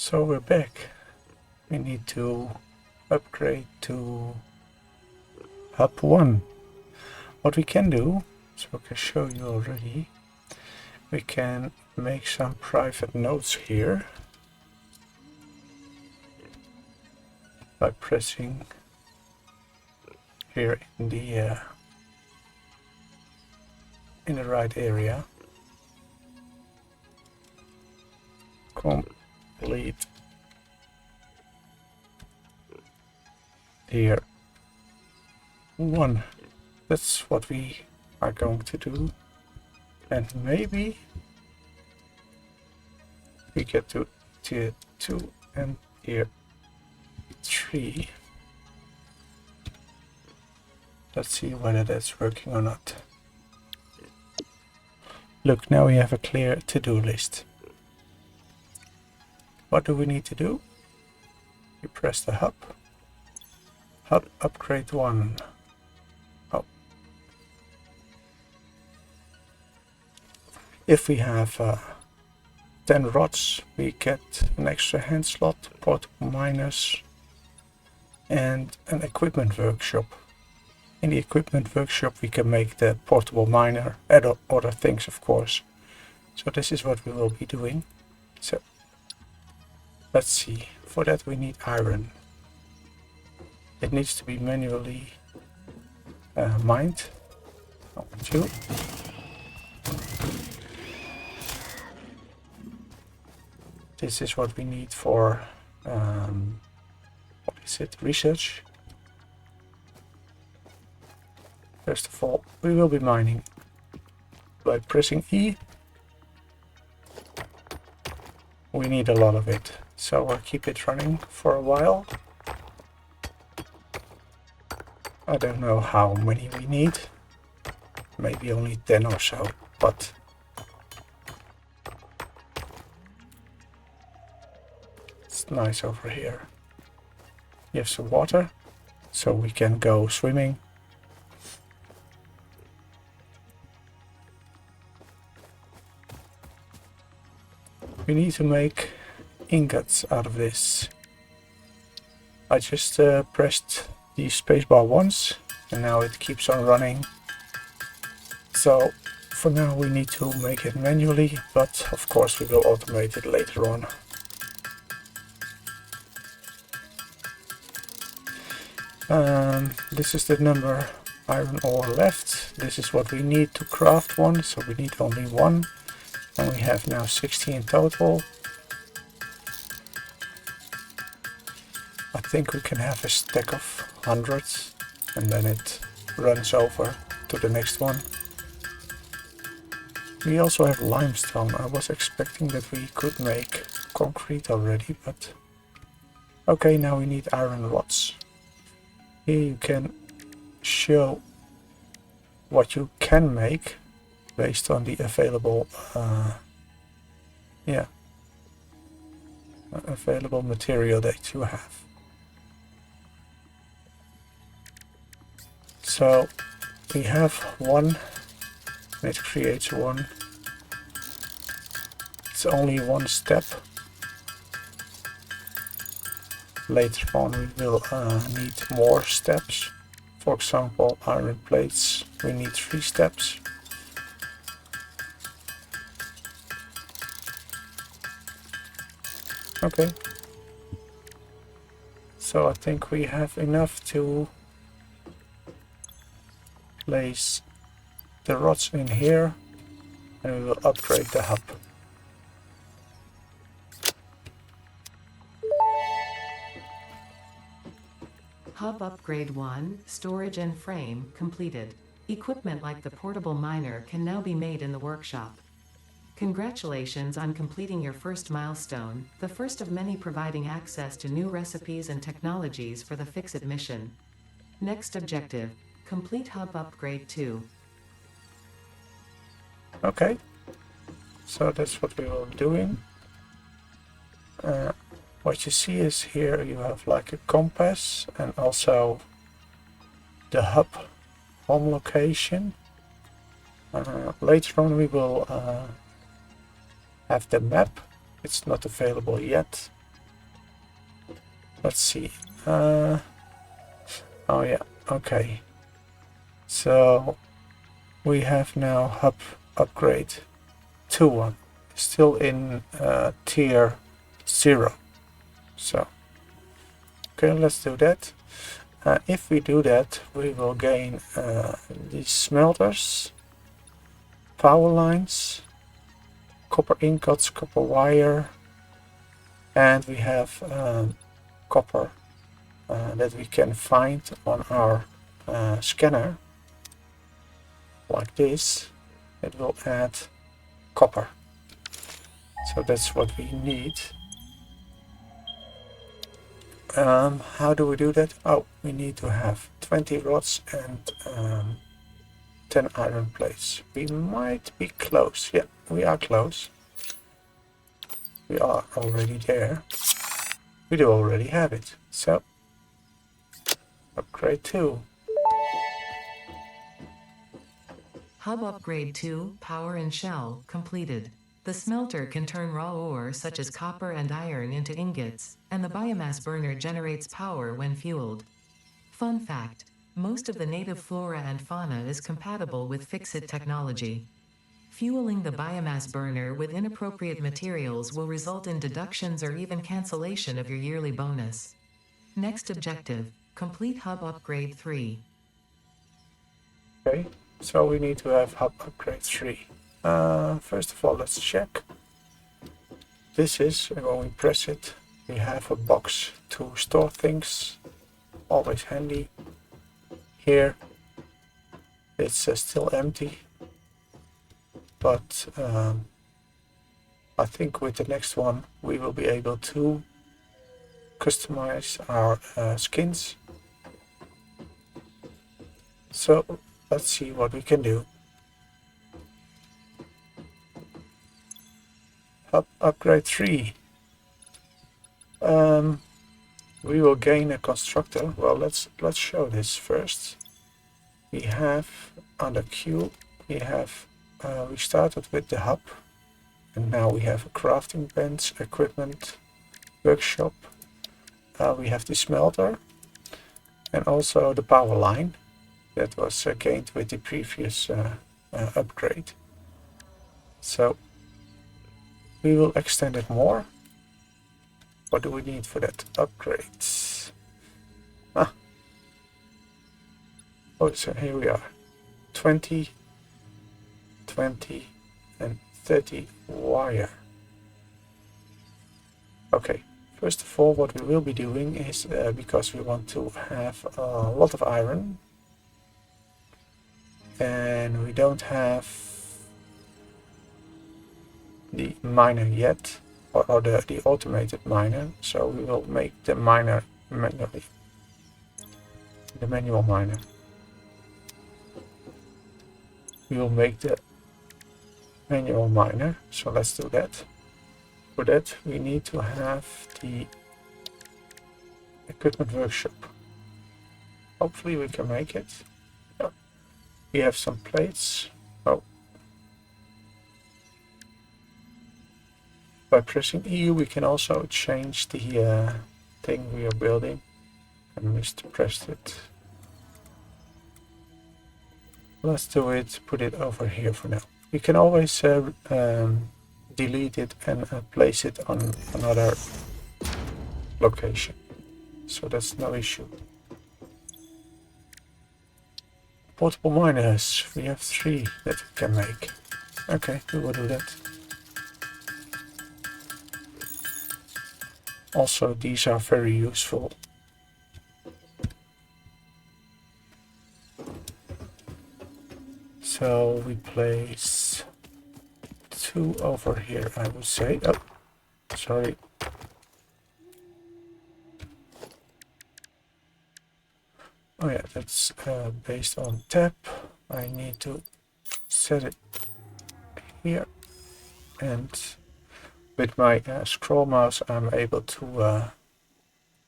So we're back. We need to upgrade to hub 1. What we can do, so I can show you already, we can make some private nodes here by pressing here in the right area. Complete here 1. That's what we are going to do, and maybe we get to tier 2 and tier 3. Let's see whether that's working or not. Look, now we have a clear to-do list. What do we need to do? You press the hub upgrade 1. Oh. If we have 10 rods, we get an extra hand slot, portable miners, and an equipment workshop. In the equipment workshop we can make the portable miner, add other things of course. So this is what we will be doing. So let's see, for that we need iron. It needs to be manually mined. 1, 2. This is what we need for, what is it, research. First of all, we will be mining by pressing E. We need a lot of it, so we'll keep it running for a while. I don't know how many we need, maybe only 10 or so, but it's nice over here. You have some water, so we can go swimming. We need to make ingots out of this. I just pressed the spacebar once and now it keeps on running. So for now we need to make it manually, but of course we will automate it later on. This is the number iron ore left. This is what we need to craft one, so we need only 1. And we have now 60 in total. I think we can have a stack of hundreds and then it runs over to the next one. We also have limestone. I was expecting that we could make concrete already, but okay, now we need iron rods. Here you can show what you can make based on the available available material that you have. So we have 1, and it creates 1. It's only 1 step. Later on we will need more steps. For example, iron plates, we need 3 steps. Okay, so I think we have enough to place the rods in here and we will upgrade the hub. Hub upgrade 1, storage and frame, completed. Equipment like the portable miner can now be made in the workshop. Congratulations on completing your first milestone, the first of many providing access to new recipes and technologies for the Fix-It mission. Next objective, complete Hub Upgrade 2. Okay, so that's what we were doing. What you see is here you have like a compass and also the hub home location. Later on we will have the map. It's not available yet, let's see. Oh yeah, okay. So we have now hub upgrade 2 still in tier 0. So okay, let's do that. If we do that, we will gain these smelters, power lines, copper ingots, copper wire, and we have copper that we can find on our scanner, like this. It will add copper. So that's what we need. How do we do that? Oh, we need to have 20 rods and 10 iron plates. We might be close. Yeah, we are close. We are already there. We do already have it. So, upgrade 2. Hub Upgrade 2, Power and Shell, completed. The smelter can turn raw ore such as copper and iron into ingots, and the biomass burner generates power when fueled. Fun fact: most of the native flora and fauna is compatible with Fixit technology. Fueling the biomass burner with inappropriate materials will result in deductions or even cancellation of your yearly bonus. Next objective: complete Hub Upgrade 3. Okay, so we need to have hub upgrade 3. First of all, let's check. This is, when we press it, we have a box to store things. Always handy. Here, it's still empty. But I think with the next one, we will be able to customize our skins. So let's see what we can do. Upgrade 3. We will gain a constructor. Well, let's show this first. We have under Q, we started with the hub, and now we have a crafting bench, equipment, workshop. We have the smelter, and also the power line that was gained with the previous upgrade. So we will extend it more. What do we need for that? Upgrades. Oh, so here we are. 20, 20, and 30 wire. Okay, first of all, what we will be doing is, because we want to have a lot of iron, and we don't have the miner yet, or the automated miner, so we will make the miner manually, the manual miner. We will make the manual miner, so let's do that. For that we need to have the equipment workshop. Hopefully we can make it. Yeah. We have some plates. Oh. By pressing EU we can also change the thing we are building. I mispressed it. Let's do it, put it over here for now. We can always delete it and place it on another location. So that's no issue. Portable miners, we have 3 that we can make. Okay, we will do that. Also, these are very useful. So we place 2 over here, I would say. Oh, sorry. Oh yeah, that's based on tab. I need to set it here, and with my scroll mouse I'm able to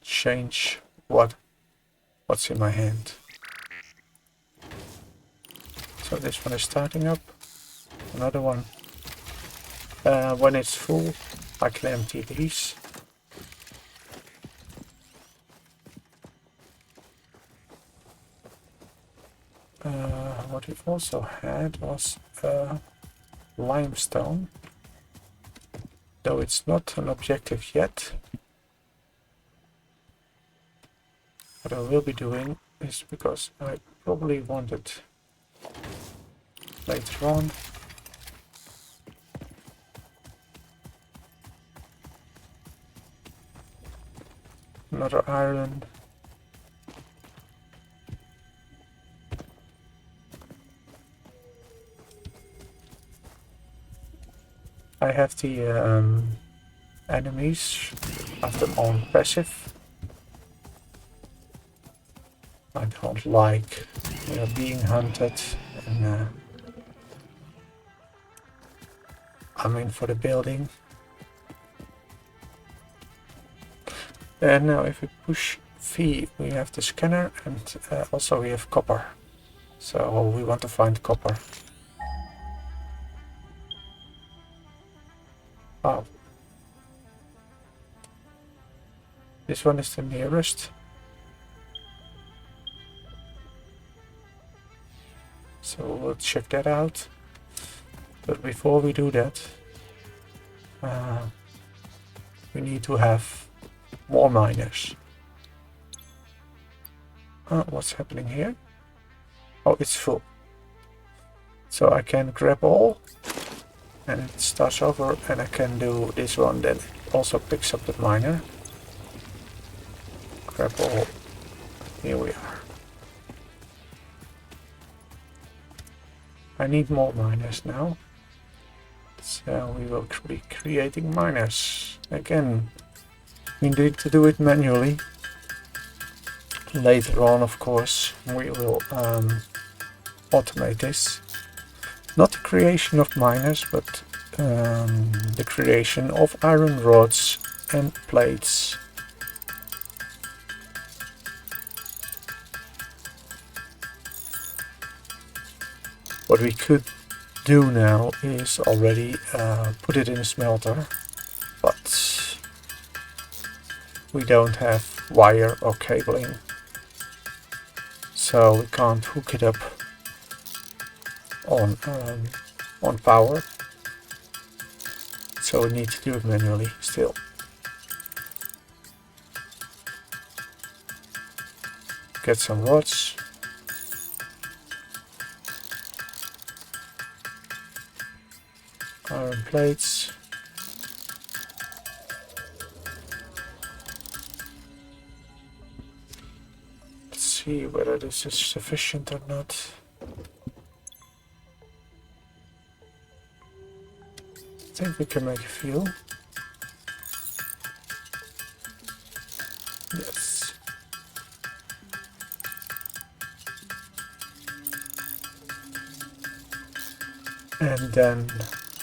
change what's in my hand. So this one is starting up. Another one. When it's full, I can empty these. what we also had was limestone. Though it's not an objective yet. What I will be doing is, because I probably want it later on, another iron. I have the enemies have them on passive. I don't like being hunted, and I'm in for the building. And now if we push V, we have the scanner, and also we have copper. So we want to find copper. Oh. This one is the nearest. So we'll check that out. But before we do that, we need to have more miners. What's happening here? Oh, it's full. So I can grab all, and it starts over, and I can do this one, then it also picks up the miner. Grab all. Here we are. I need more miners now. So we will be creating miners. Again, we need to do it manually. Later on, of course, we will automate this. Not the creation of miners, but the creation of iron rods and plates. What we could do now is already put it in a smelter, but we don't have wire or cabling, so we can't hook it up on power. So we need to do it manually still. Get some rods. Iron plates. Let's see whether this is sufficient or not. I think we can make a few. Yes. And then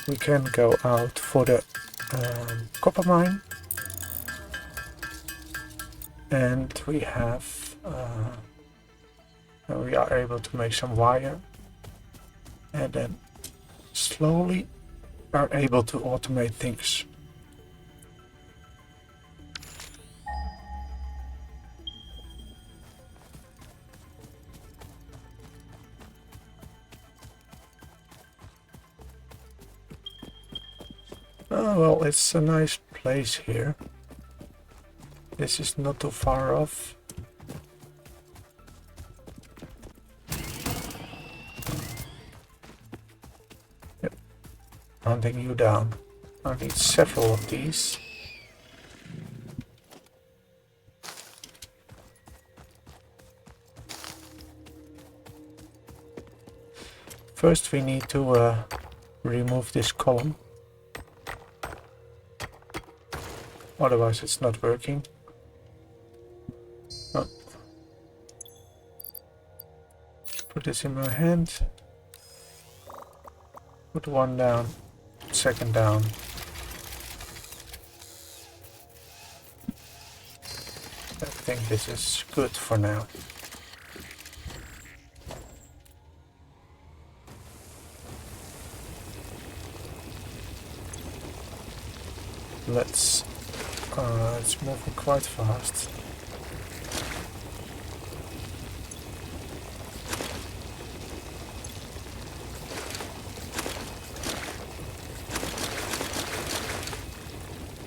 we can go out for the copper mine, and we have we are able to make some wire, and then slowly are able to automate things. Oh, well, it's a nice place here. This is not too far off. Yep. Hunting you down. I need several of these. First we need to remove this column. Otherwise it's not working. Oh. Put this in my hand. Put one down, second down. I think this is good for now. It's moving quite fast.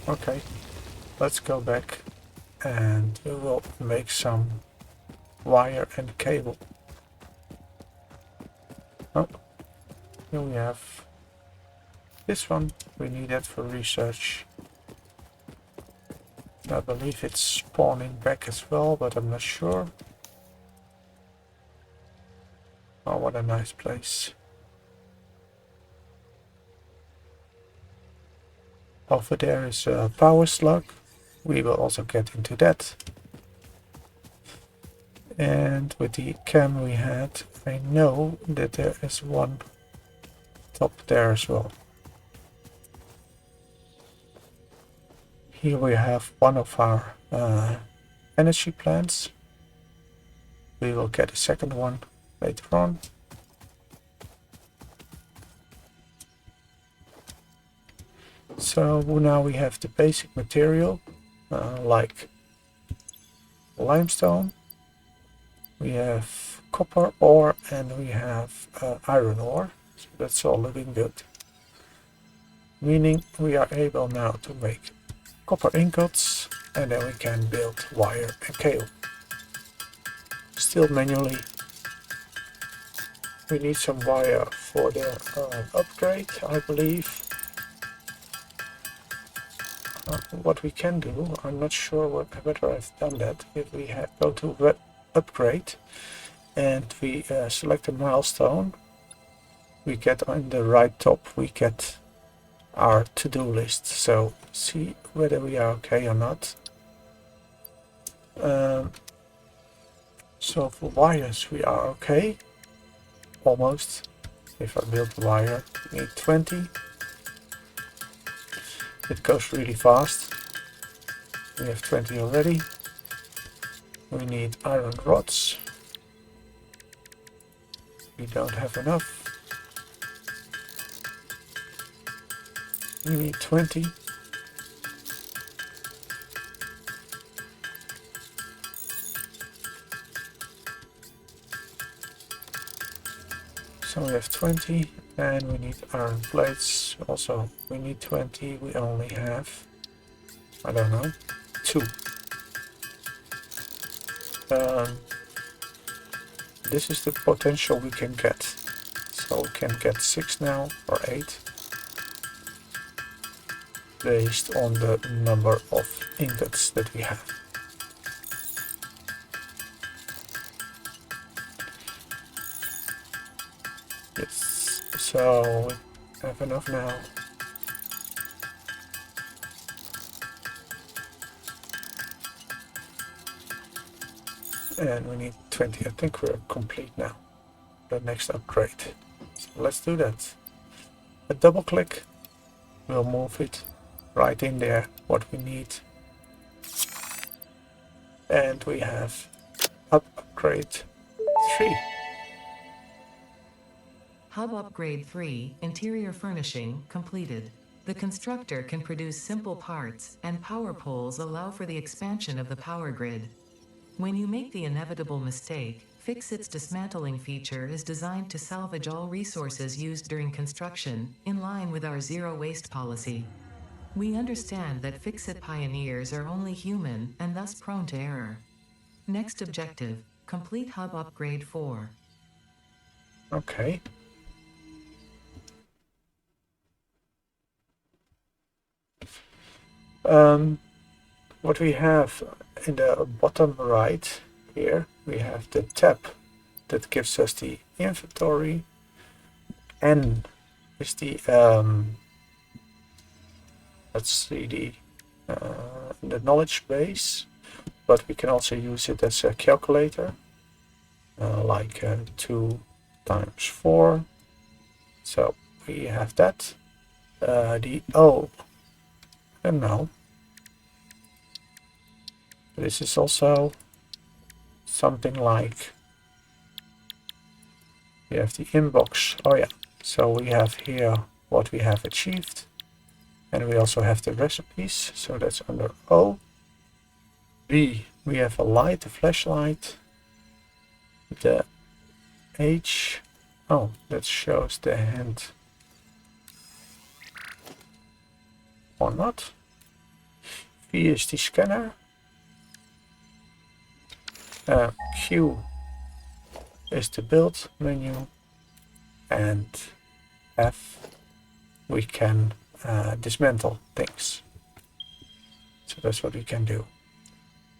Okay, let's go back and we will make some wire and cable. Oh, here we have this one. We need that for research. I believe it's spawning back as well, but I'm not sure. Oh, what a nice place. Over there is a power slug. We will also get into that. And with the cam we had, I know that there is one top there as well. Here we have one of our energy plants. We will get a second one later on. So now we have the basic material like limestone. We have copper ore and we have iron ore. So that's all looking good. Meaning we are able now to make copper ingots and then we can build wire and cable. Still manually. We need some wire for the upgrade, I believe. What we can do, I'm not sure whether I've done that. If we go to upgrade and we select a milestone, we get on the right top, we get our to-do list. So see whether we are okay or not. So for wires we are okay, almost. If I build a wire, we need 20. It goes really fast. We have 20 already. We need iron rods. We don't have enough. We need 20. So we have 20 and we need iron plates. Also we need 20. We only have, I don't know, 2. This is the potential we can get. So we can get 6 now or 8 based on the number of ingots that we have. Yes, so we have enough now. And we need 20. I think we're complete now. The next upgrade. So let's do that. A double click will move it right in there, what we need. And we have upgrade 3. Hub Upgrade 3, Interior Furnishing, completed. The constructor can produce simple parts, and power poles allow for the expansion of the power grid. When you make the inevitable mistake, Fix-It's dismantling feature is designed to salvage all resources used during construction, in line with our zero-waste policy. We understand that Fix-It pioneers are only human and thus prone to error. Next objective, complete Hub Upgrade 4. Okay. What we have in the bottom right here, we have the tab that gives us the inventory. N is the let's see, the knowledge base, but we can also use it as a calculator, like 2 times 4. So we have that. The O, I don't know. This is also something like, we have the inbox. Oh yeah, so we have here what we have achieved. And we also have the recipes, so that's under O. B, we have a light, a flashlight. The H, oh, that shows the hand. Or not. V is the scanner. Q is the build menu, and F we can dismantle things. So that's what we can do.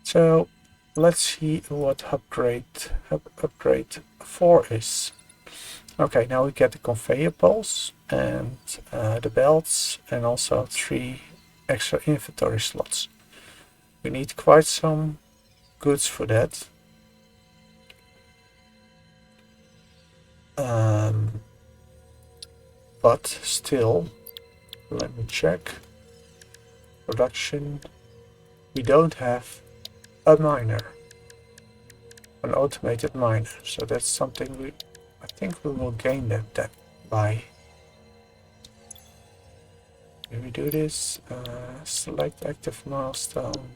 So let's see what upgrade 4 is. Okay, now we get the conveyor poles and the belts, and also 3 extra inventory slots. We need quite some goods for that. But still, let me check. Production. We don't have a miner, an automated miner, so that's something I think we will gain that then by. When we do this, select active milestone.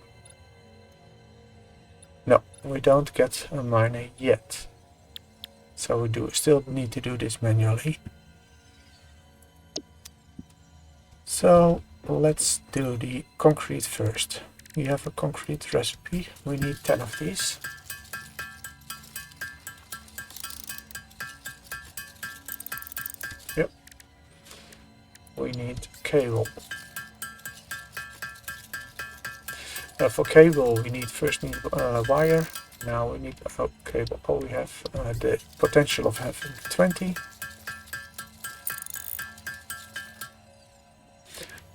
No, we don't get a miner yet, so we still need to do this manually. So let's do the concrete first. We have a concrete recipe. We need 10 of these. Yep. We need cable. For cable, we first need wire. Now we need cable. Oh, we have the potential of having 20.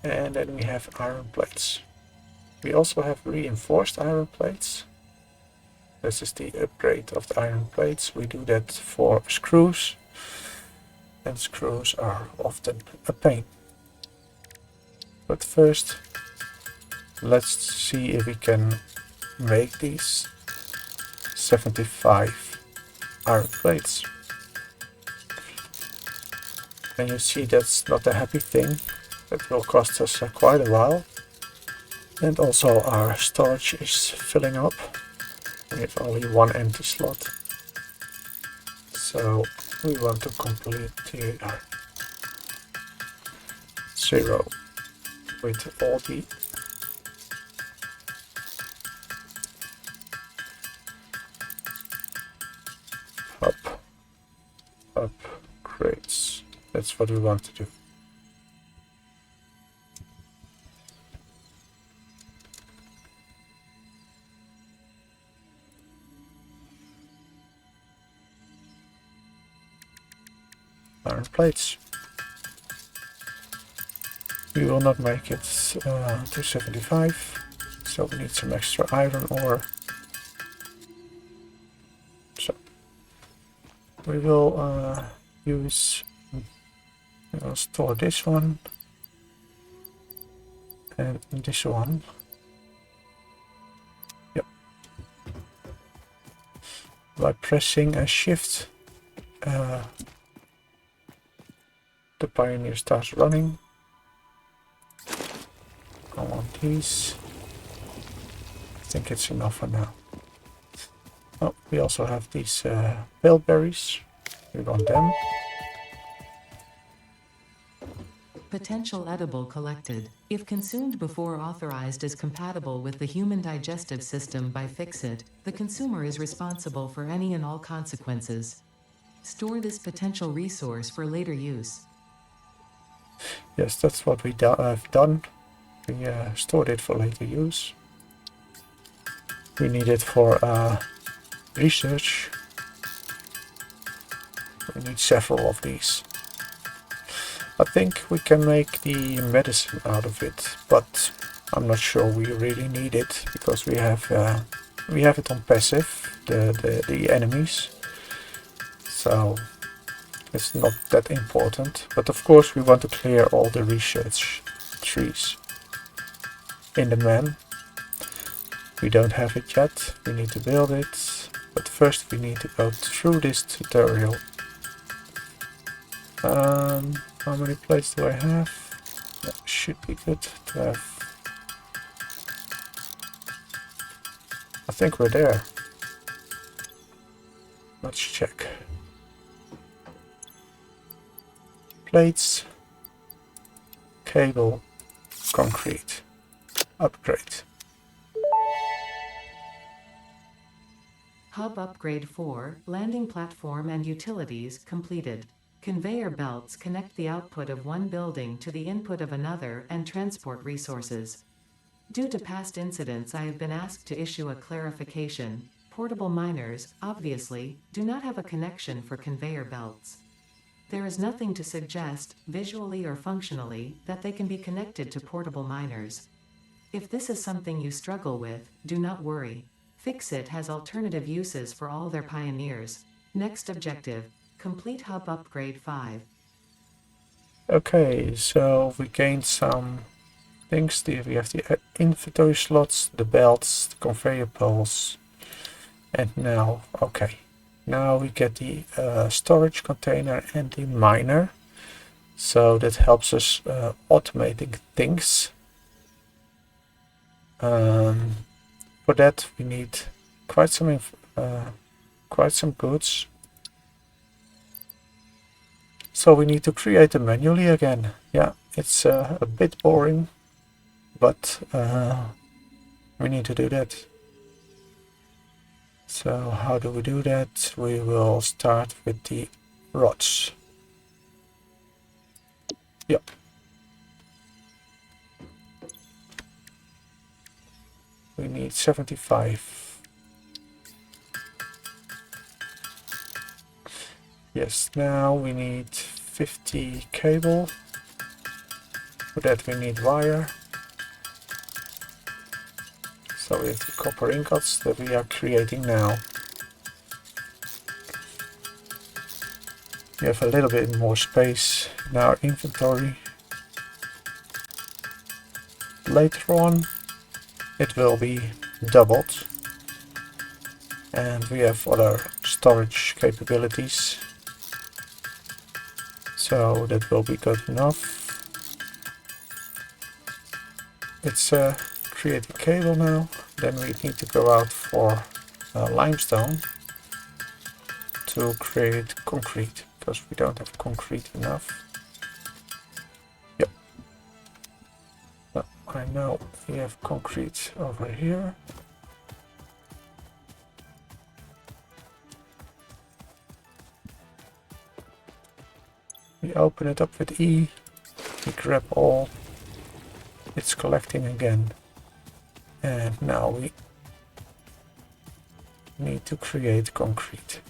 And then we have iron plates. We also have reinforced iron plates. This is the upgrade of the iron plates. We do that for screws, and screws are often a pain. But first, let's see if we can make these 75 iron plates. And you see that's not a happy thing. That will cost us quite a while. And also our storage is filling up. We have only 1 empty slot. So we want to complete the 0 with all the upgrades. That's what we want to do. Iron plates. We will not make it to 75, so we need some extra iron ore. So we will store this one and this one. Yep. By pressing a shift, the Pioneer starts running. I want these. I think it's enough for now. Oh, we also have these bilberries. We want them. Potential edible collected. If consumed before authorized is compatible with the human digestive system by Fixit, the consumer is responsible for any and all consequences. Store this potential resource for later use. Yes, that's what we have done. We stored it for later use. We need it for research. We need several of these. I think we can make the medicine out of it, but I'm not sure we really need it because we have it on passive, the enemies. So it's not that important, but of course we want to clear all the research trees in the man. We don't have it yet, we need to build it, but first we need to go through this tutorial. How many plates do I have? That should be good to have. I think we're there. Let's check. Plates, cable, concrete. upgrade. Hub Upgrade 4, Landing Platform and Utilities, completed. Conveyor belts connect the output of one building to the input of another and transport resources. Due to past incidents, I have been asked to issue a clarification. Portable miners, obviously, do not have a connection for conveyor belts. There is nothing to suggest, visually or functionally, that they can be connected to portable miners. If this is something you struggle with, do not worry. Fixit has alternative uses for all their pioneers. Next objective, complete Hub Upgrade 5. Okay, so we gained some things. We have the inventory slots, the belts, the conveyor poles, and now, okay, now we get the storage container and the miner. So that helps us automating things. For that we need quite some goods. So we need to create them manually again. Yeah, it's a bit boring, but we need to do that. So how do we do that? We will start with the rods. Yep. We need 75. Yes, now we need 50 cable. For that we need wire. So we have the copper ingots that we are creating now. We have a little bit more space in our inventory. Later on it will be doubled. And we have other storage capabilities. So that will be good enough. It's creating cable now. Then we need to go out for limestone to create concrete, because we don't have concrete enough. Yep. But I know we have concrete over here. We open it up with E, we grab all, it's collecting again, and now we need to create concrete.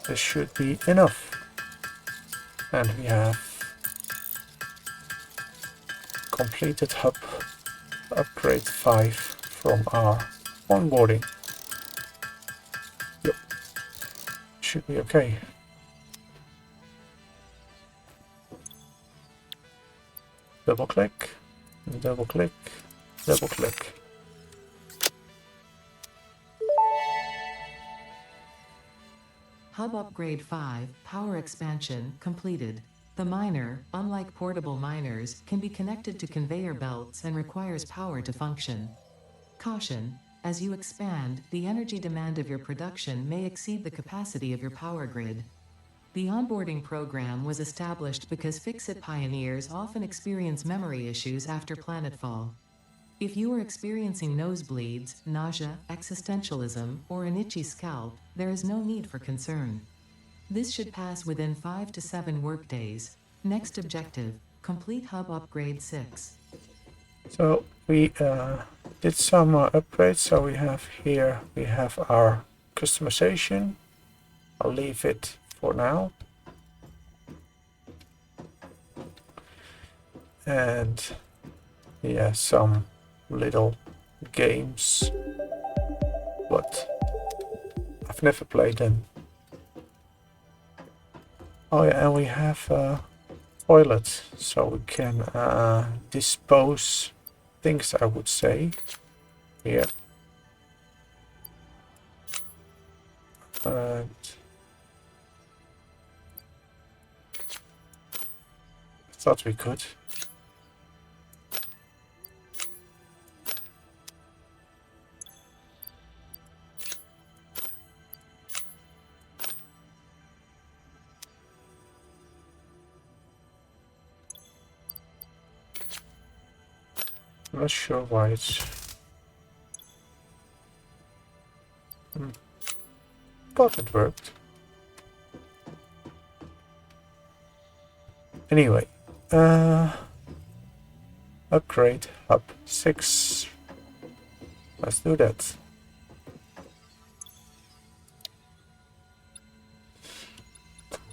This should be enough, and we have completed Hub Upgrade 5 from our onboarding. Yep, should be okay. Double click, double click, double click. Hub Upgrade 5, Power Expansion, completed. The miner, unlike portable miners, can be connected to conveyor belts and requires power to function. Caution: as you expand, the energy demand of your production may exceed the capacity of your power grid. The onboarding program was established because Fixit pioneers often experience memory issues after planetfall. If you are experiencing nosebleeds, nausea, existentialism, or an itchy scalp, there is no need for concern. This should pass within 5 to 7 workdays. Next objective, complete Hub Upgrade 6. So we did some upgrades. So we have here, we have our customization. I'll leave it for now. And yeah, some little games, but I've never played them. Oh yeah, and we have a toilet, so we can dispose things, I would say, here. And I thought we could. not sure why it's... Thought it worked. Anyway, upgrade hub 6. Let's do that.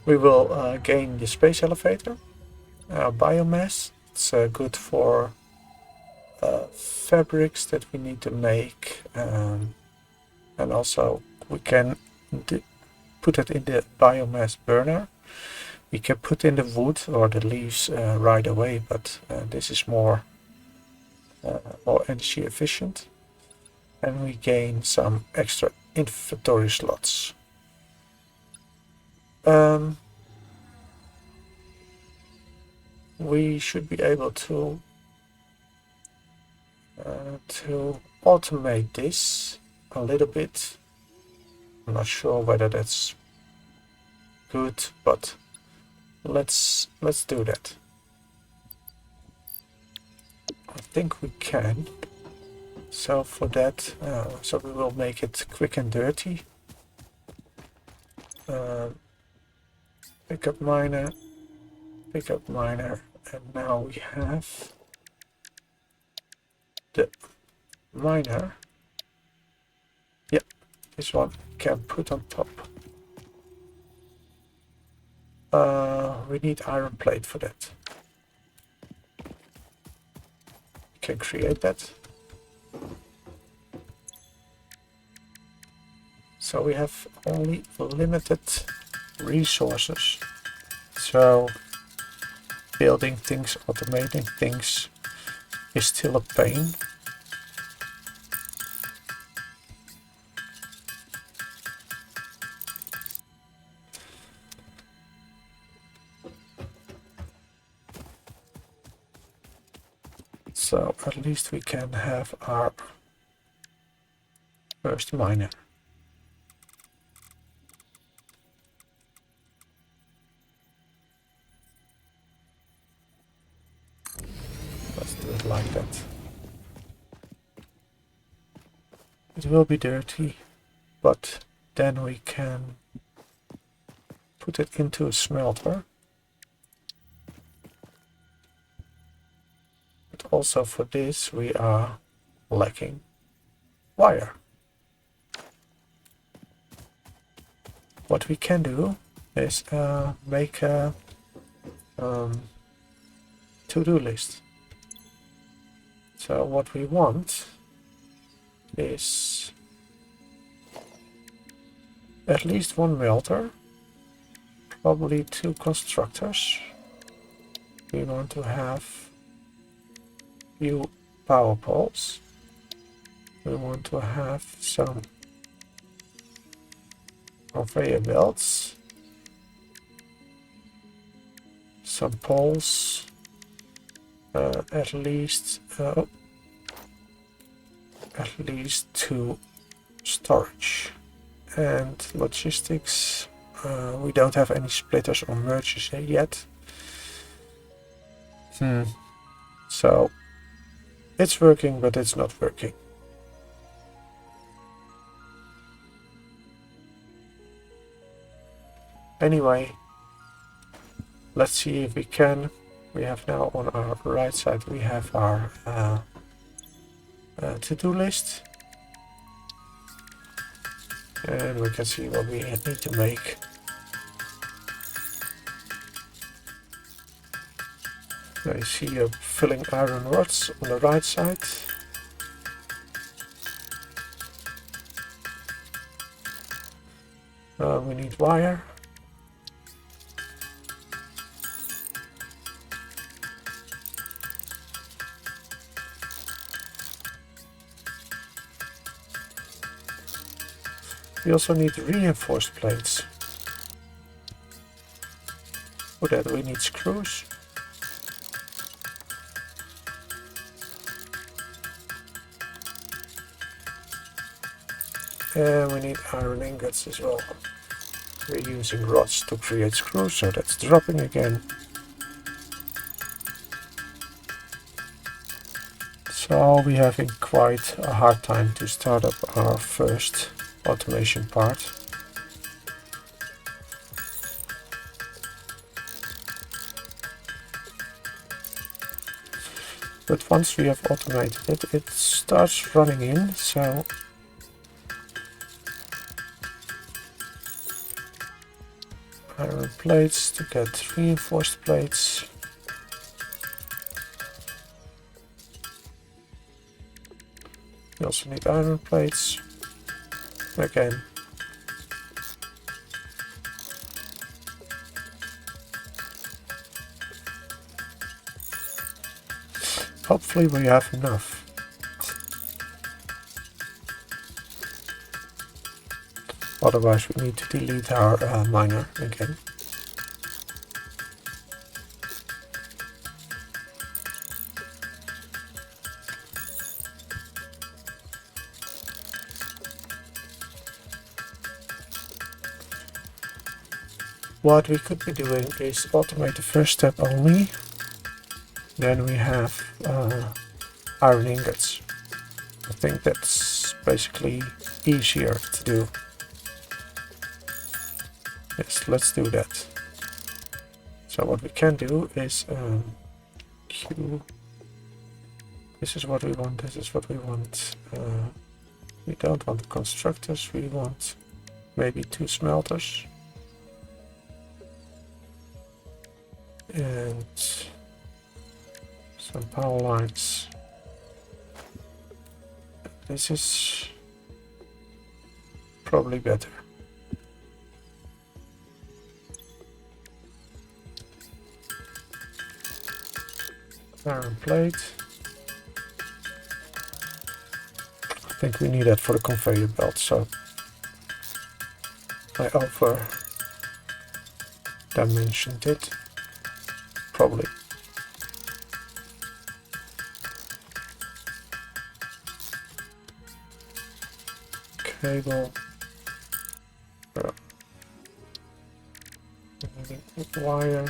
We will gain the space elevator, biomass. It's good for fabrics that we need to make, and also we can put it in the biomass burner. We can put in the wood or the leaves right away, but this is more energy efficient. And we gain some extra inventory slots. We should be able to automate this a little bit. I'm not sure whether that's good, but let's do that. I think we can. So for that, so we will make it quick and dirty. Pickup miner, and now we have the miner. Yeah, this one can put on top. We need iron plate for that. We can create that. So we have only limited resources. So building things, automating things is still a pain. So at least we can have our first miner. Let's do it like that. It will be dirty, but then we can put it into a smelter. But also for this we are lacking wire. What we can do is make a to-do list. So what we want is at least one melter, probably 2 constructors. We want to have few power poles. We want to have some conveyor belts, some poles, at least 2 storage, and logistics. We don't have any splitters or mergers yet. So it's working, but it's not working. Anyway, let's see if we can. We have now on our right side, we have our to-do list. And we can see what we need to make. I see filling iron rods on the right side. We need wire. We also need reinforced plates. For that we need screws. And we need iron ingots as well. We're using rods to create screws, so that's dropping again. So we're having quite a hard time to start up our first automation part. But once we have automated it, it starts running in, so iron plates to get reinforced plates. We also need iron plates again. Hopefully we have enough. Otherwise we need to delete our miner again. What we could be doing is automate the first step only. Then we have iron ingots. I think that's basically easier to do. Yes, let's do that. So what we can do is queue. This is what we want, this is what we want. We don't want constructors, we want maybe 2 smelters. And some power lines. This is probably better. Iron plate. I think we need that for the conveyor belt, so I over dimensioned it. Probably. Cable. Wire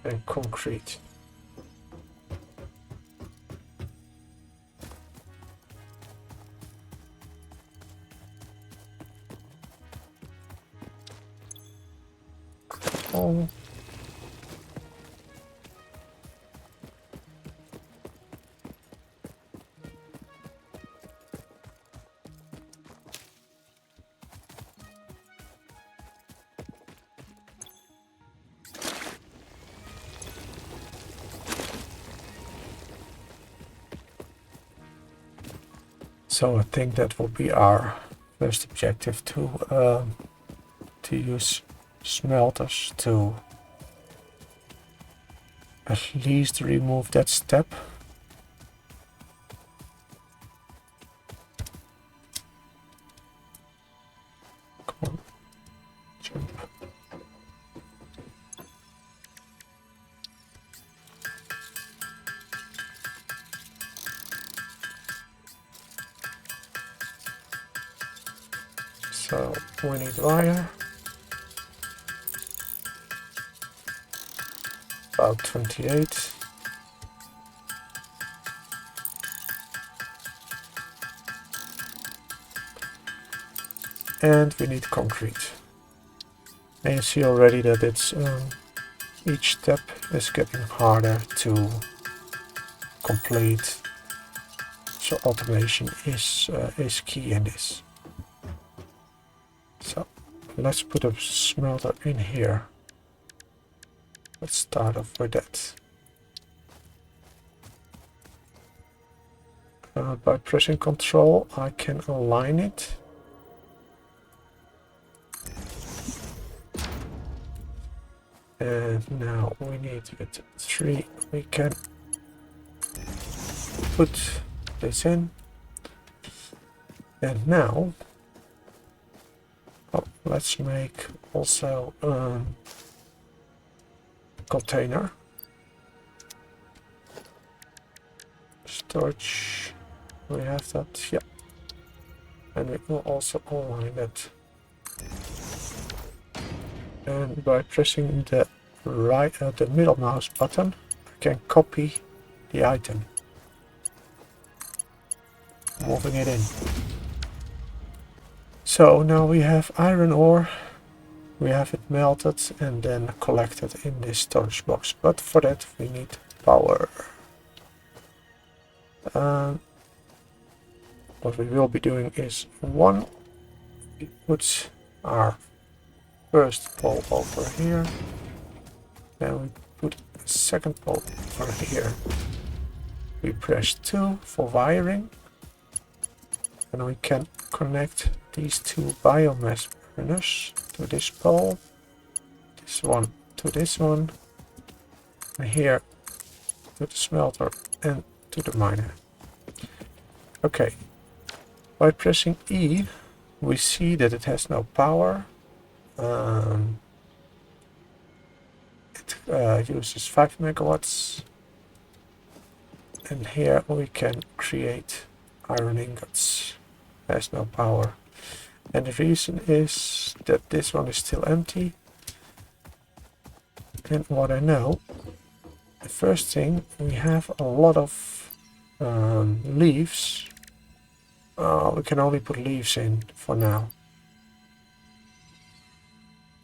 and concrete. Oh. So I think that will be our first objective to use smelters to at least remove that step. Come on, jump. So we need wire. About 28. And we need concrete. And you see already that it's each step is getting harder to complete. So automation is key in this. So let's put a smelter in here. Let's start off with that. By pressing Ctrl, I can align it. And now we need with 3, we can put this in. And now, let's make also container. Storage, we have that, yeah. And we will also align that. And by pressing the the middle mouse button, I can copy the item. moving it in. So now we have iron ore. We have it melted and then collected in this storage box. But for that we need power. What we will be doing is we put our first pole over here. Then we put a second pole over here. We press 2 for wiring. And we can connect these two biomass burners to this pole. This one to this one. And here to the smelter and to the miner. Okay. By pressing E, we see that it has no power. It uses 5 megawatts. And here we can create iron ingots. Has no power. And the reason is that this one is still empty. And what I know, the first thing, we have a lot of leaves. We can only put leaves in for now.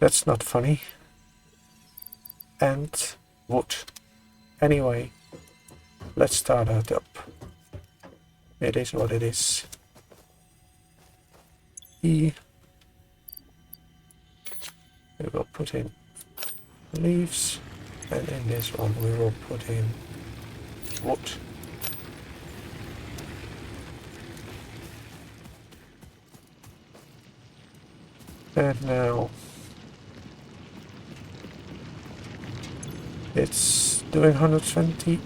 That's not funny. And wood. Anyway, let's start that up. It is what it is. E. We will put in leaves, and in this one we will put in wood. And now it's doing 120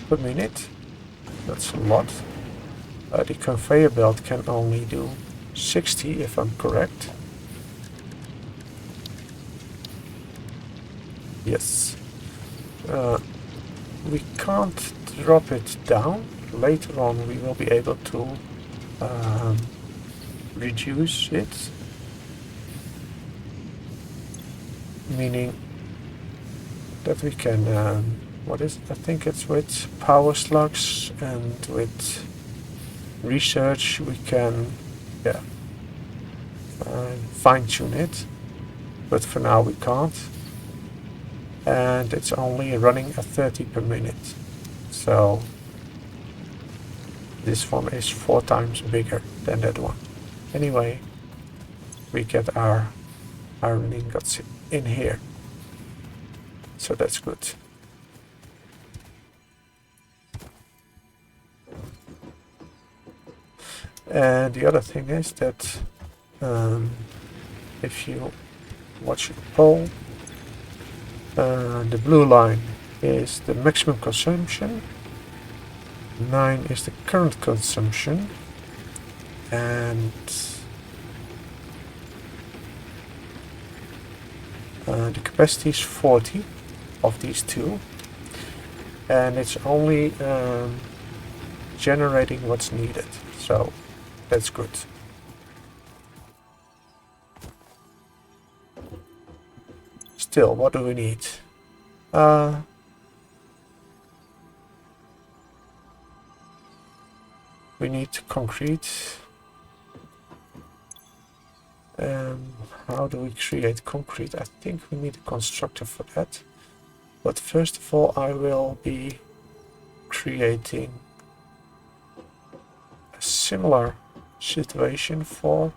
per minute. That's a lot. The conveyor belt can only do 60 if I'm correct. Yes. We can't drop it down. Later on we will be able to reduce it. Meaning that we can, what is it? I think it's with power slugs and with research we can, yeah, fine-tune it. But for now we can't. And it's only running at 30 per minute. So this one is 4 times bigger than that one. Anyway, we get our iron ingots in here. So that's good. And the other thing is that if you watch the pole, the blue line is the maximum consumption, 9 is the current consumption, and the capacity is 40 of these two, and it's only generating what's needed, so that's good. Still, what do we need? We need concrete. How do we create concrete? I think we need a constructor for that. But first of all, I will be creating a similar situation for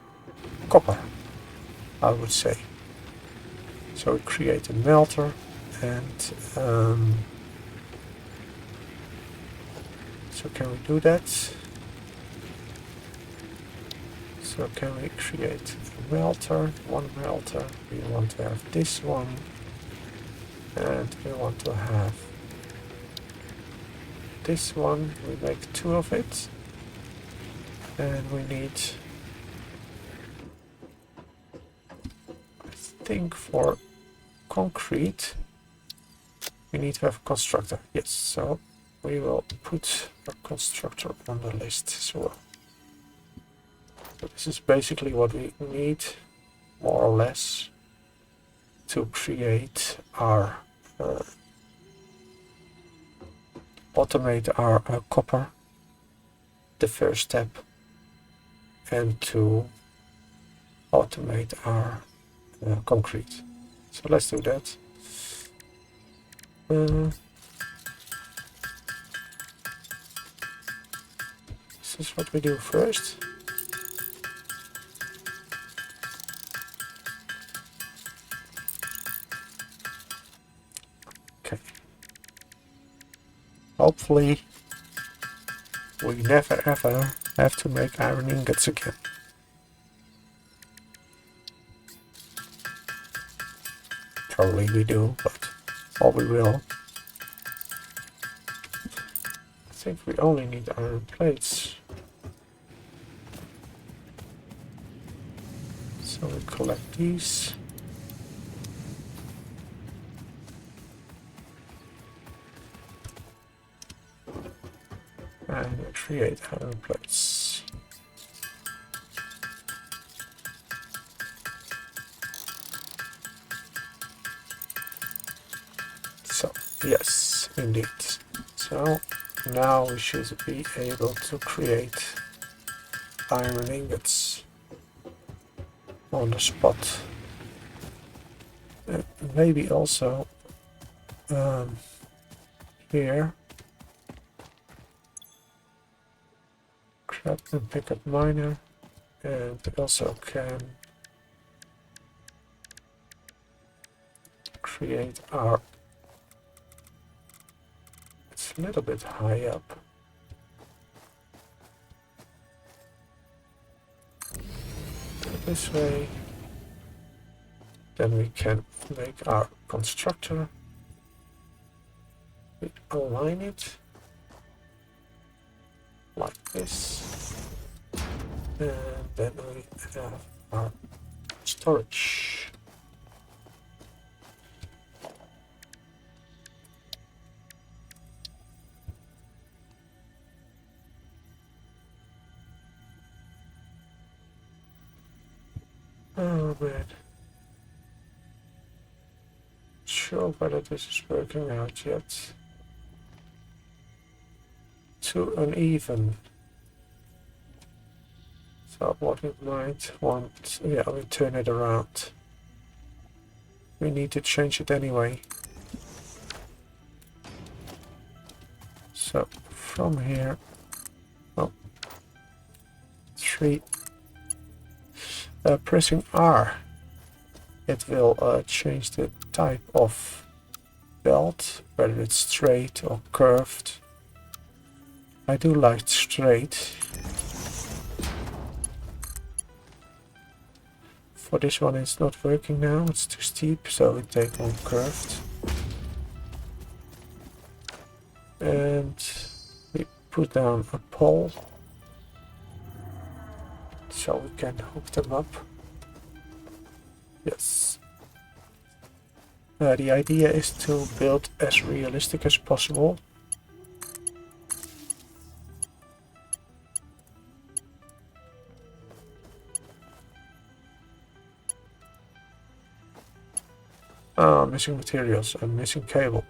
copper, I would say. So we create a melter, and so can we do that? So can we create a melter, one melter, we want to have this one, and we want to have this one, we make 2 of it, and we need, I think for concrete, we need to have a constructor, yes, so we will put a constructor on the list as well. So this is basically what we need, more or less, to create our, automate our copper the first step and to automate our concrete. So let's do that. This is what we do first. Okay. Hopefully we never ever have to make iron ingots again. Probably we do, or we will. I think we only need iron plates. So we collect these. And we create iron plates. So, yes, indeed. So, now we should be able to create iron ingots on the spot. Maybe also here. Grab and pick up miner, and we also can create our. It's a little bit high up. This way. Then we can make our constructor. We align it like this. And then we have our storage. Oh man. Sure whether this is working out yet. Too uneven. So what we might want, yeah, we turn it around. We need to change it anyway. So from here, oh, 3, pressing R, it will change the type of belt, whether it's straight or curved. I do like straight. For this one it's not working now, it's too steep, so we take on curved. And we put down a pole so we can hook them up. Yes. The idea is to build as realistic as possible. Missing materials and missing cable.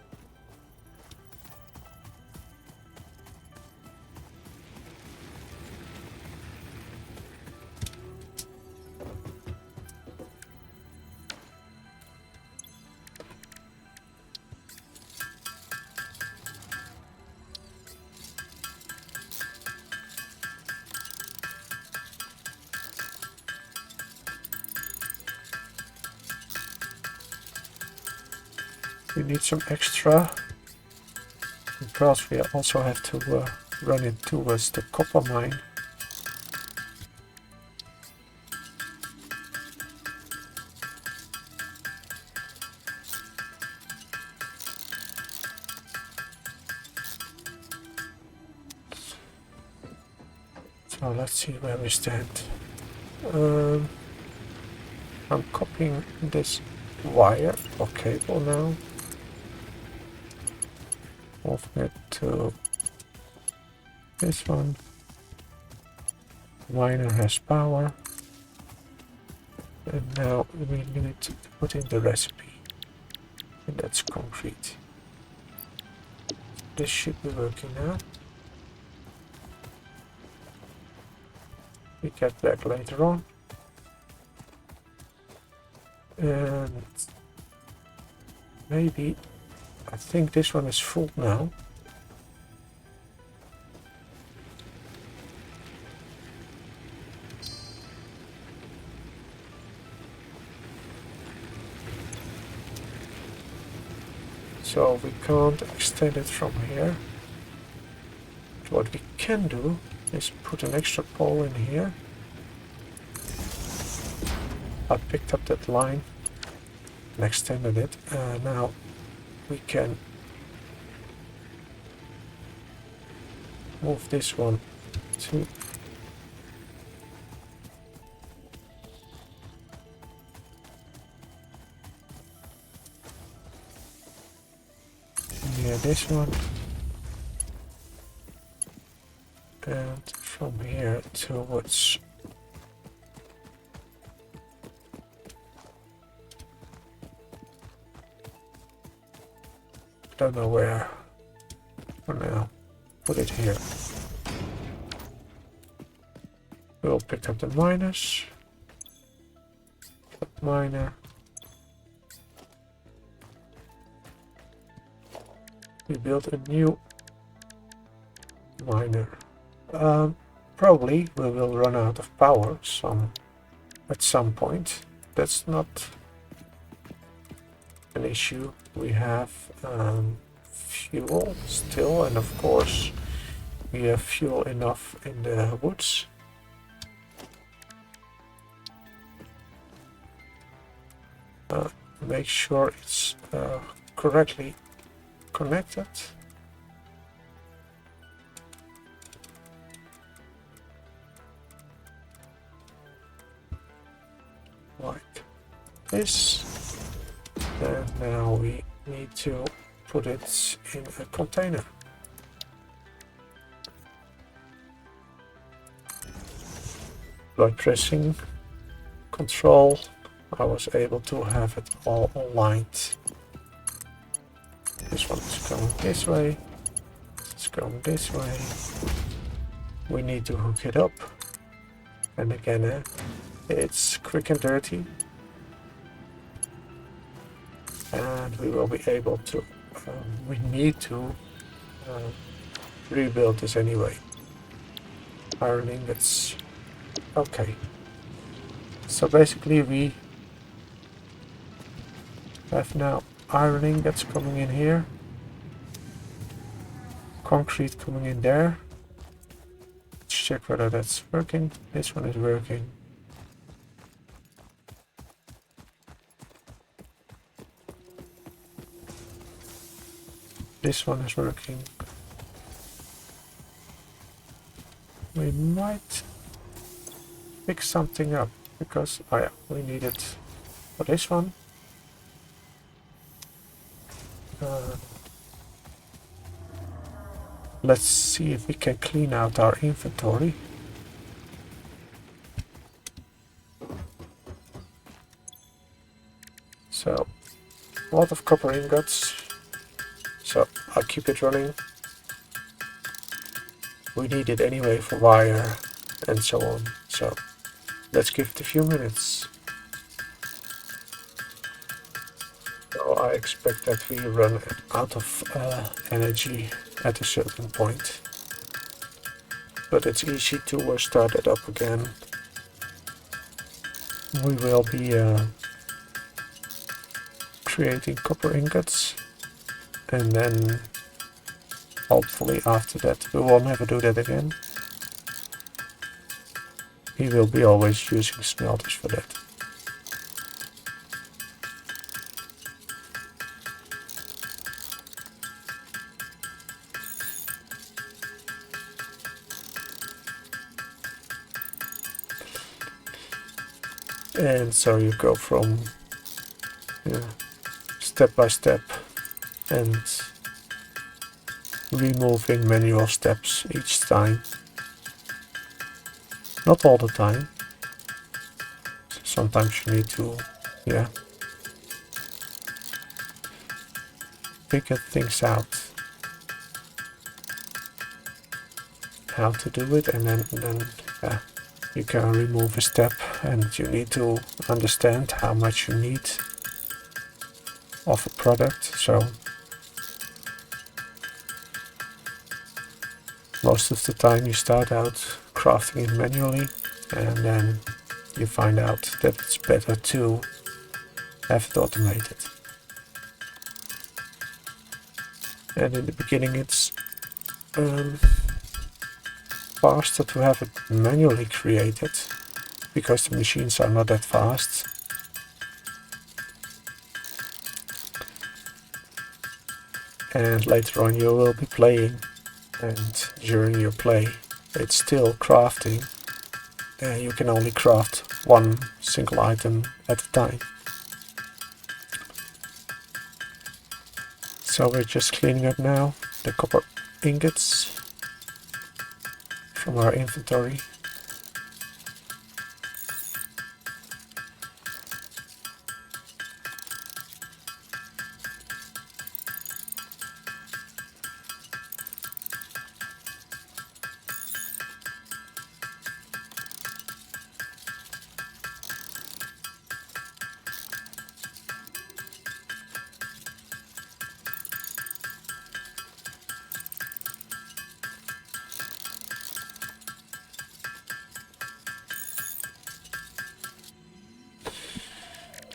We need some extra because we also have to run it towards the copper mine. So let's see where we stand. I'm copying this wire or cable now. Moving it to this one. Miner has power. And now we need to put in the recipe. And that's concrete. This should be working now. we get back later on. And maybe, I think this one is full now. So we can't extend it from here. What we can do is put an extra pole in here. I picked up that line and extended it. Now we can move this one to near this one, and from here towards don't know where for now. Put it here. We'll pick up the miners. Miner. We built a new miner. Probably we will run out of power at some point. That's not an issue. We have fuel still, and of course we have fuel enough in the woods. Make sure it's correctly connected. Like this. And now we need to put it in a container. By pressing Control, I was able to have it all aligned. This one is going this way. It's going this way. We need to hook it up. And again, it's quick and dirty. And we will be able to, we need to rebuild this anyway. Iron ingots. Okay. So basically we have now iron ingots coming in here. Concrete coming in there. Let's check whether that's working. This one is working. This one is working. We might pick something up because we need it for this one. Let's see if we can clean out our inventory. So, a lot of copper ingots. So I'll keep it running. We need it anyway for wire and so on. So let's give it a few minutes. So I expect that we run out of energy at a certain point. But it's easy to start it up again. We will be creating copper ingots. And then hopefully after that we will never do that again. We will be always using smelters for that. And so you go from step by step and removing manual steps each time. Not all the time. Sometimes you need to, figure things out. How to do it, and then you can remove a step, and you need to understand how much you need of a product. So most of the time you start out crafting it manually, and then you find out that it's better to have it automated. And in the beginning it's faster to have it manually created, because the machines are not that fast. And later on you will be playing, and during your play it's still crafting, and you can only craft one single item at a time. So we're just cleaning up now the copper ingots from our inventory.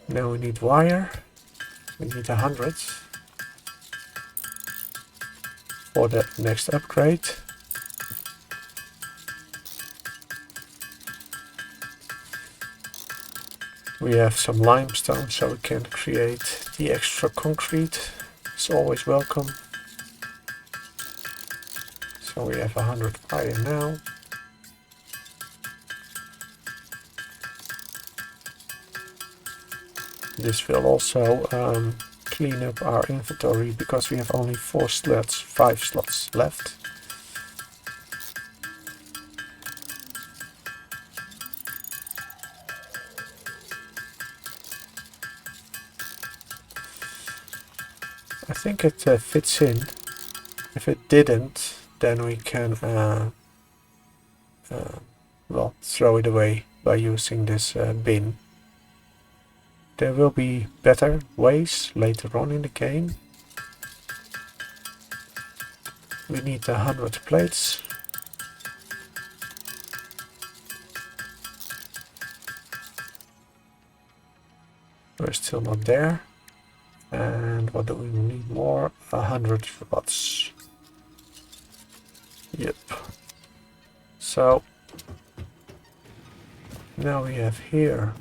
Now we need wire. We need 100 for the next upgrade. We have some limestone, so we can create the extra concrete. It's always welcome. So we have 100 wire now. This will also clean up our inventory, because we have only 5 slots left. I think it fits in. If it didn't, then we can well, throw it away by using this bin. There will be better ways later on in the game. We need 100 plates. We're still not there. And what do we need more? 100 rods. Yep. So now we have here.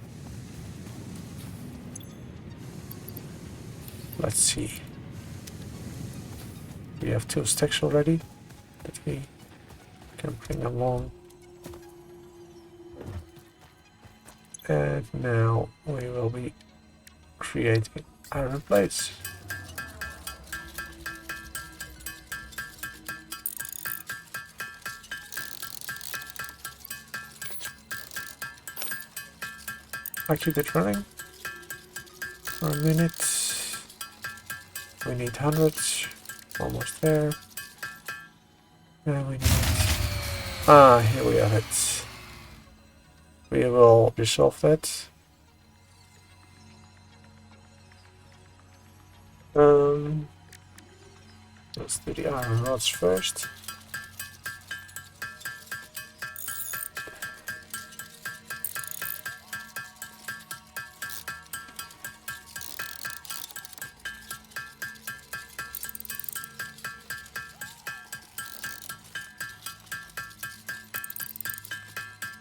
Let's see. We have 2 stacks already that we can bring along. And now we will be creating iron plates. I keep it running for a minute. We need 100, almost there. And we need... here we have it. We will resolve that. Let's do the iron rods first.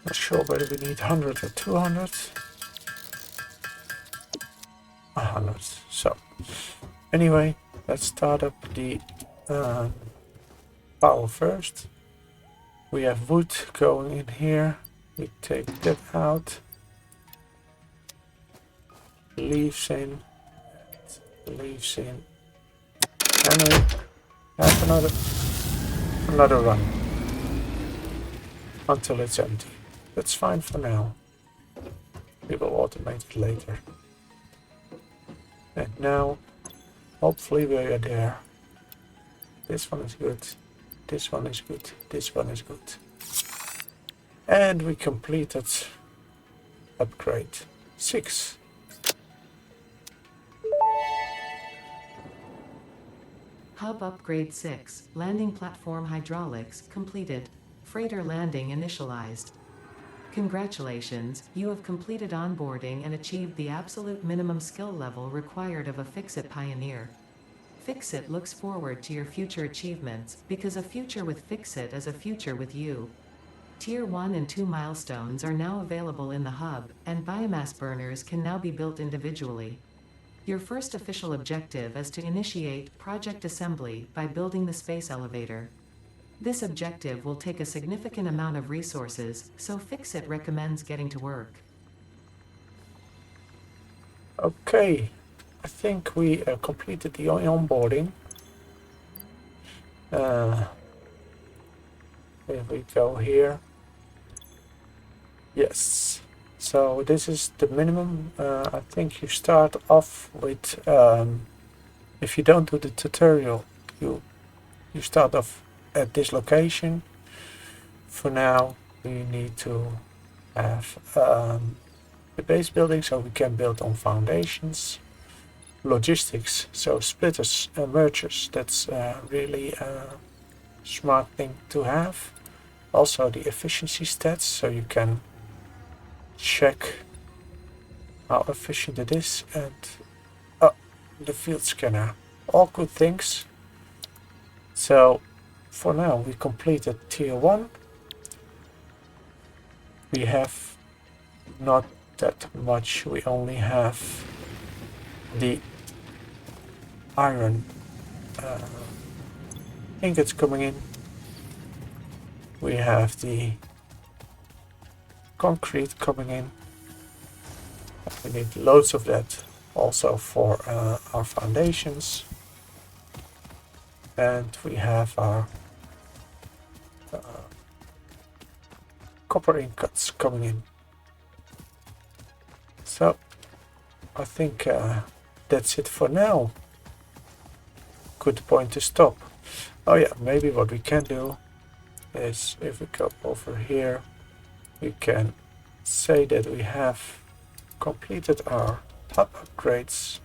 Not sure whether we need 100 or 200. 100. So, anyway, let's start up the power first. We have wood going in here. We take that out. Leaves in. Leaves in. And we have another run until it's empty. That's fine for now. We will automate it later. And now, hopefully we are there. This one is good. This one is good. This one is good. And we completed upgrade 6. Hub Upgrade 6, Landing Platform Hydraulics, completed. Freighter landing initialized. Congratulations, you have completed onboarding and achieved the absolute minimum skill level required of a Fix-It pioneer. Fix-It looks forward to your future achievements, because a future with Fix-It is a future with you. Tier 1 and 2 milestones are now available in the hub, and biomass burners can now be built individually. Your first official objective is to initiate project assembly by building the space elevator. This objective will take a significant amount of resources, so Fix-It recommends getting to work. Okay, I think we completed the onboarding. If we go here, yes. So this is the minimum. I think you start off with, if you don't do the tutorial, you start off at this location. For now, we need to have the base building so we can build on foundations. Logistics, so splitters and mergers, that's really a smart thing to have. Also the efficiency stats, so you can check how efficient it is, and the field scanner, all good things. So for now we completed tier 1. We have not that much, we only have the iron ingots coming in. We have the concrete coming in. We need loads of that also for our foundations. And we have our copper ingots coming in. So I think that's it for now. Good point to stop. Oh yeah, maybe what we can do is, if we go over here, we can say that we have completed our hub upgrades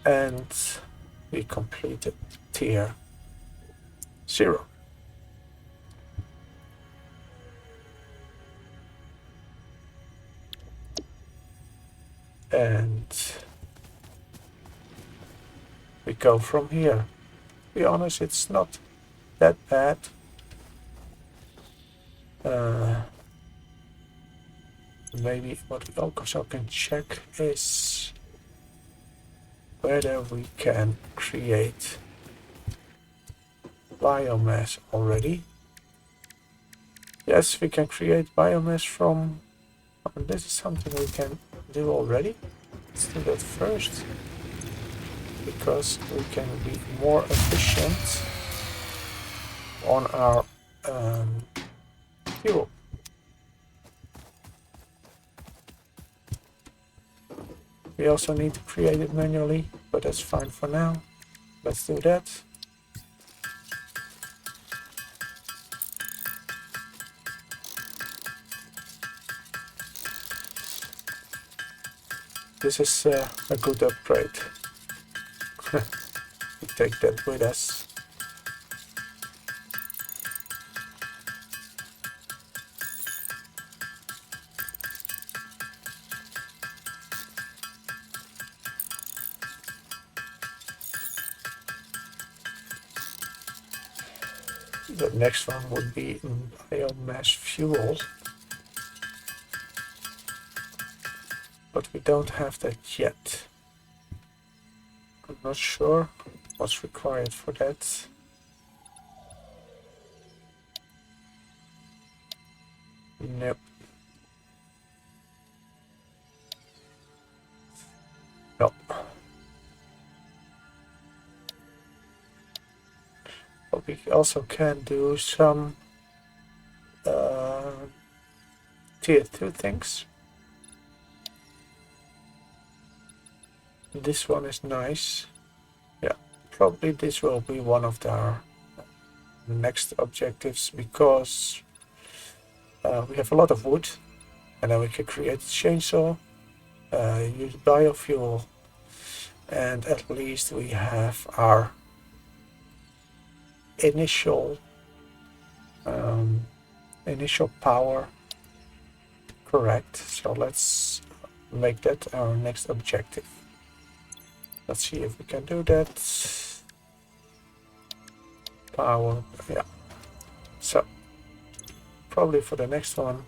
and we completed tier 0. And we go from here. To be honest, it's not that bad. Maybe what we also can check is whether we can create biomass already. Yes, we can create biomass from... this is something we can do already. Let's do that first, because we can be more efficient on our fuel. We also need to create it manually, but that's fine for now. Let's do that. This is a good upgrade. We take that with us. The next one would be biomass fuel. But we don't have that yet. I'm not sure what's required for that. Nope. Nope. But we also can do some tier 2 things. This one is nice. Yeah, probably this will be one of our next objectives, because we have a lot of wood, and then we can create a chainsaw, use biofuel, and at least we have our initial initial power correct. So let's make that our next objective. Let's see if we can do that. Power, yeah. So probably for the next one,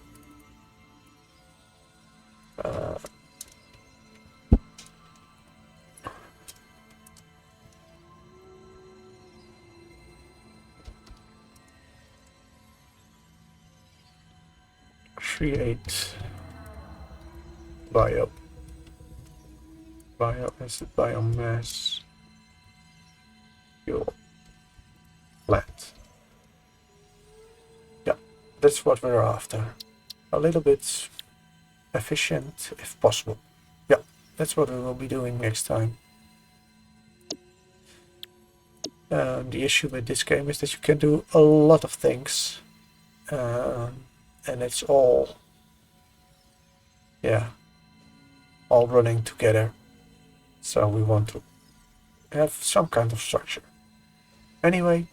create bioacid, biomass, fuel plant. Yeah, that's what we're after. A little bit efficient if possible. Yeah, that's what we will be doing next time. The issue with this game is that you can do a lot of things, and it's all, yeah, all running together. So we want to have some kind of structure. Anyway,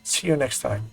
see you next time.